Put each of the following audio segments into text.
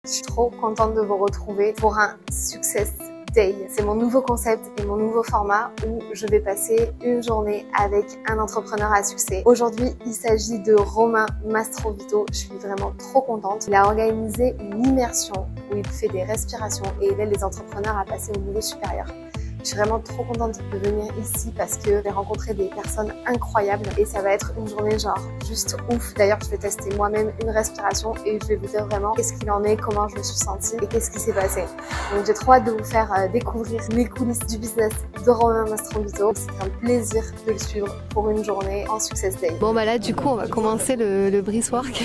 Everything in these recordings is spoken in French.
Je suis trop contente de vous retrouver pour un Success Day. C'est mon nouveau concept et mon nouveau format où je vais passer une journée avec un entrepreneur à succès. Aujourd'hui, il s'agit de Romain Mastrovito. Je suis vraiment trop contente. Il a organisé une immersion où il fait des respirations et il aide les entrepreneurs à passer au niveau supérieur. Je suis vraiment trop contente de venir ici parce que j'ai rencontré des personnes incroyables et ça va être une journée genre juste ouf. D'ailleurs, je vais tester moi-même une respiration et je vais vous dire vraiment qu'est-ce qu'il en est, comment je me suis sentie et qu'est-ce qui s'est passé. Donc j'ai trop hâte de vous faire découvrir les coulisses du business de Romain Mastrovito. C'est un plaisir de le suivre pour une journée en Success Day. Bon bah là du coup on va commencer le breathwork.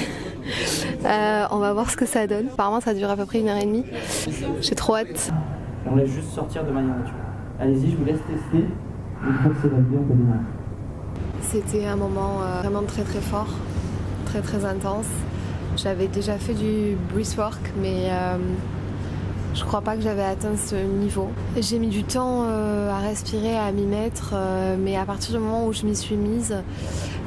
On va voir ce que ça donne. Apparemment ça dure à peu près 1h30. J'ai trop hâte. On laisse juste sortir de manière naturelle. Allez-y, je vous laisse tester. Une fois que c'est validé, on peut démarrer. C'était un moment vraiment très fort, très intense. J'avais déjà fait du breathwork mais je crois pas que j'avais atteint ce niveau. J'ai mis du temps à respirer, à m'y mettre, mais à partir du moment où je m'y suis mise,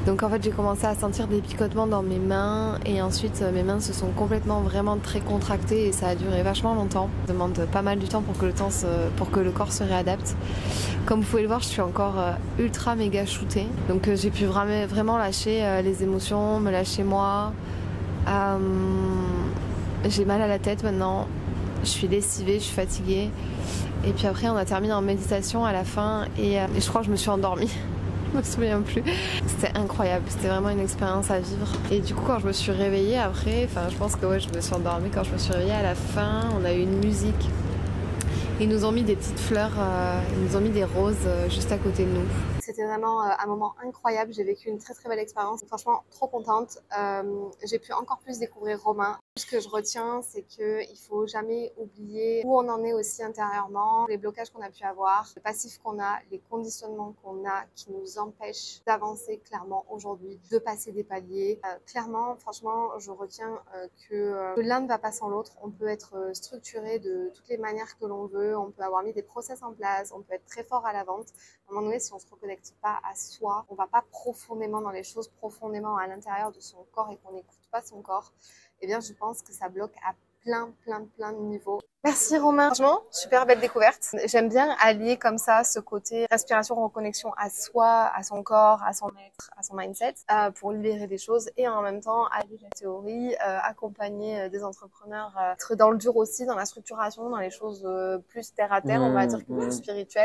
donc en fait j'ai commencé à sentir des picotements dans mes mains et ensuite mes mains se sont complètement vraiment très contractées et ça a duré vachement longtemps. Ça demande pas mal du temps pour que le corps se réadapte. Comme vous pouvez le voir, je suis encore ultra méga shootée. Donc j'ai pu vraiment lâcher les émotions, me lâcher moi. J'ai mal à la tête maintenant. Je suis lessivée, je suis fatiguée. Et puis après, on a terminé en méditation à la fin et je crois que je me suis endormie. Je me souviens plus. C'était incroyable, c'était vraiment une expérience à vivre. Et du coup, quand je me suis réveillée après, je pense que ouais, je me suis endormie. Quand je me suis réveillée à la fin, on a eu une musique. Ils nous ont mis des petites fleurs, ils nous ont mis des roses juste à côté de nous. C'était vraiment un moment incroyable. J'ai vécu une très belle expérience. Franchement, trop contente. J'ai pu encore plus découvrir Romain. Ce que je retiens, c'est qu'il faut jamais oublier où on en est aussi intérieurement, les blocages qu'on a pu avoir, le passif qu'on a, les conditionnements qu'on a qui nous empêchent d'avancer clairement aujourd'hui, de passer des paliers. Clairement, franchement, je retiens que l'un ne va pas sans l'autre. On peut être structuré de toutes les manières que l'on veut, on peut avoir mis des process en place, on peut être très fort à la vente. À un moment donné, si on se reconnecte pas à soi, on va pas profondément dans les choses, profondément à l'intérieur de son corps et qu'on n'écoute pas son corps, eh bien je pense que ça bloque à plein de niveaux. Merci Romain, franchement super belle découverte. J'aime bien allier comme ça ce côté respiration, reconnexion à soi, à son corps, à son être, à son mindset pour libérer des choses et en même temps allier la théorie, accompagner des entrepreneurs, être dans le dur aussi, dans la structuration, dans les choses plus terre à terre, on va dire que plus spirituelles.